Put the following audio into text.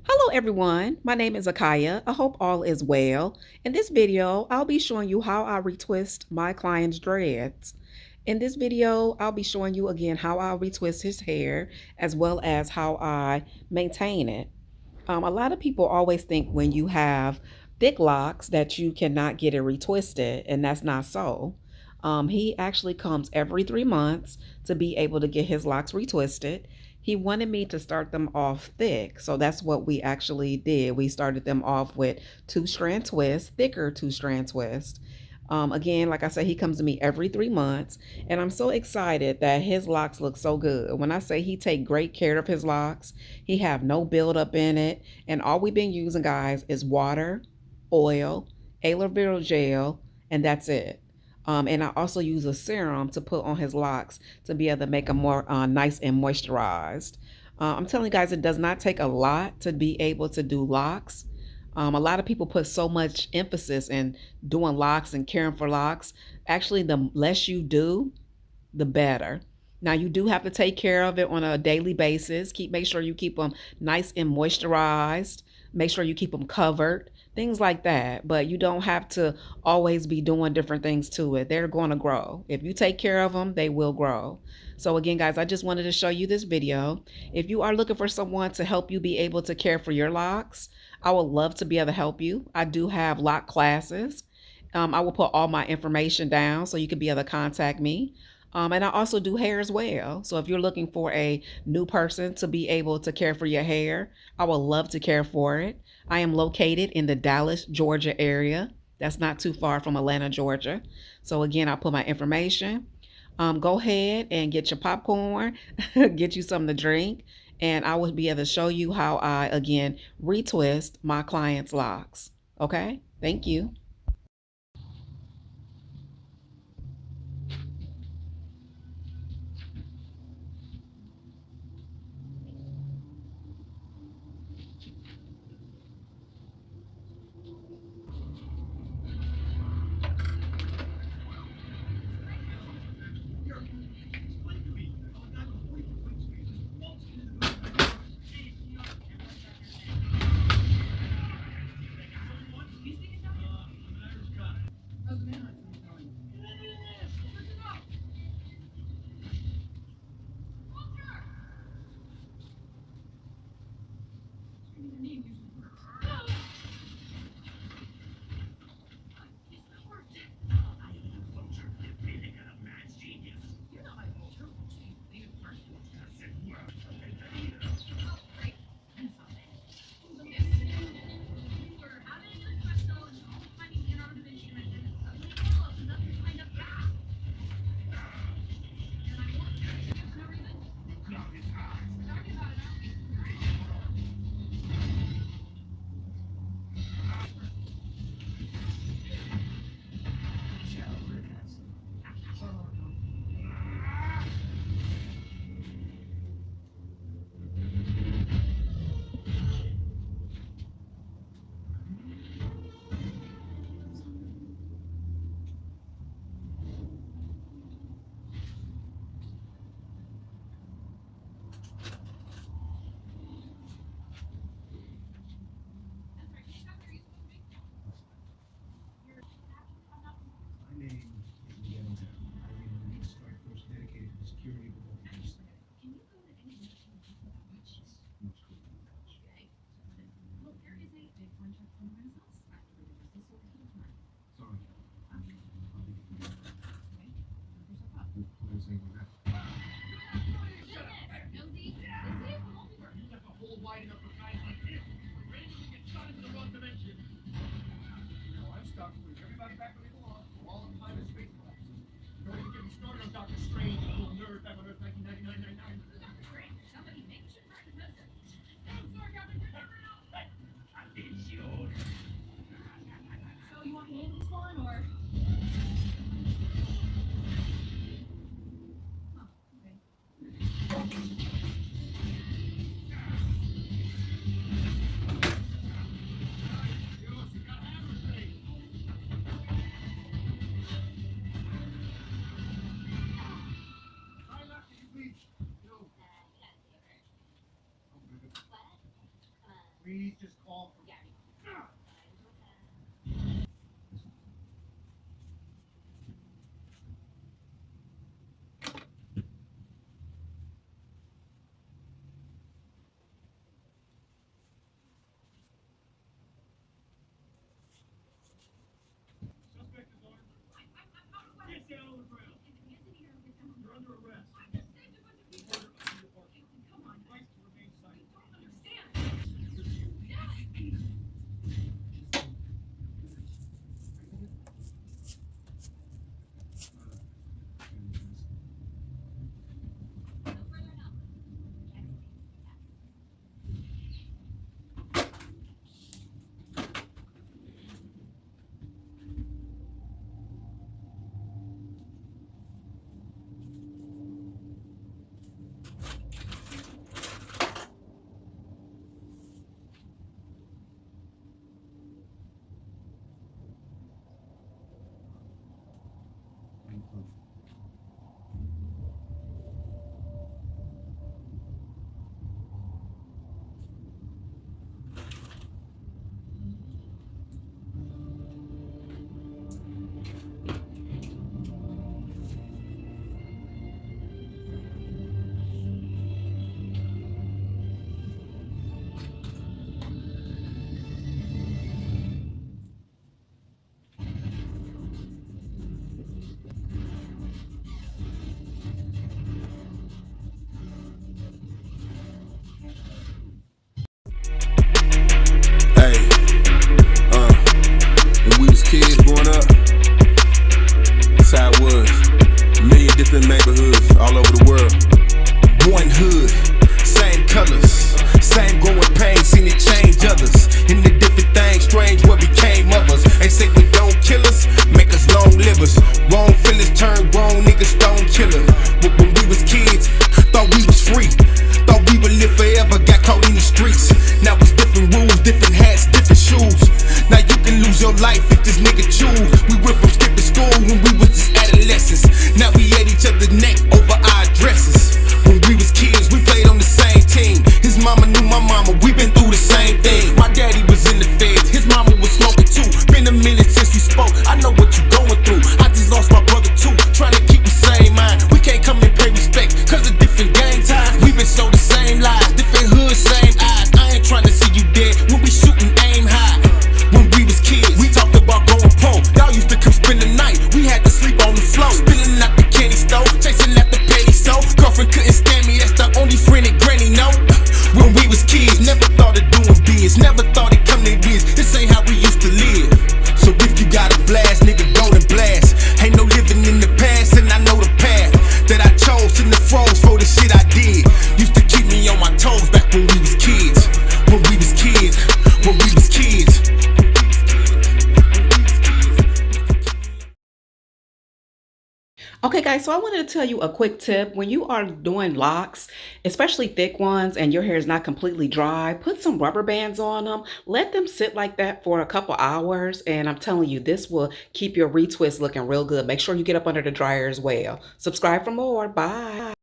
Hello everyone, my name is Akaya. I hope all is well. In this video, I'll be showing you how I retwist my client's dreads. In this video, I'll be showing you again how I retwist his hair as well as how I maintain it. A lot of people always think when you have thick locks that you cannot get it retwisted, and that's not so. He actually comes every 3 months to be able to get his locks retwisted. He wanted me to start them off thick, so that's what we actually did. We started them off with two-strand twist, thicker two-strand twist. Again, like I said, he comes to me every 3 months, and I'm so excited that his locks look so good. When I say he take great care of his locks, he have no buildup in it, and all we've been using, guys, is water, oil, aloe vera gel, and that's it. And I also use a serum to put on his locks to be able to make them more nice and moisturized. I'm telling you guys, it does not take a lot to be able to do locks. A lot of people put so much emphasis in doing locks and caring for locks. Actually, the less you do, the better. Now you do have to take care of it on a daily basis. Make sure you keep them nice and moisturized. Make sure you keep them covered, things like that. But you don't have to always be doing different things to it. They're going to grow. If you take care of them, they will grow. So again, guys, I just wanted to show you this video. If you are looking for someone to help you be able to care for your locks, I would love to be able to help you. I do have lock classes. I will put all my information down so you can be able to contact me. And I also do hair as well. So if you're looking for a new person to be able to care for your hair, I would love to care for it. I am located in the Dallas, Georgia area. That's not too far from Atlanta, Georgia. So again, I'll put my information. Go ahead and get your popcorn, get you something to drink, and I will be able to show you how I, again, retwist my client's locks. Okay? Thank you. Hey, when we was kids growing up, that's how it was. A million different neighborhoods all over the world. One hood, same colors, same growing pain, seen it change others. In the different things, strange what became of us. They say we don't kill us, make us long livers. Wrong feelings turn wrong niggas stone killer. But when we was kids, thought we was free. Thought we would live forever, got caught in the streets. Now it's different rules, different hats, different shoes. Now you can lose your life if this nigga choose. We went from skipping school when we was just adolescents. Now we at each other's neck over our dresses. When we was kids, we played on the same team. His mama knew my mama, we been through the same thing. My daddy was in the feds, his mama was smoking too. Been a minute since we spoke, I know what you going through. I just lost my brother too, trying to keep the same mind. We can't come and pay respect, cause of different gang ties. We been sold the same lies, different hoods, same eyes. I ain't trying to see you dead when we shooting aim high. When we was kids, we talked about going pro. Y'all used to come spend the night, we had to sleep on the floor. Spilling out the candy store, chasing at the petty so. Girlfriend couldn't stand me, that's the only friend that granny know. When we was kids, never thought of doing biz, never thought it'd come to this. This ain't how we used to live. So if you got a blast, nigga, go and blast. Ain't no living in the past, and I know the path that I chose in the froze for the shit I did. Used to keep me on my toes back when we was kids. When we was kids, when we was kids. Okay guys, so I wanted to tell you a quick tip. When you are doing locks, especially thick ones, and your hair is not completely dry, put some rubber bands on them. Let them sit like that for a couple hours, and I'm telling you, this will keep your retwist looking real good. Make sure you get up under the dryer as well. Subscribe for more. Bye.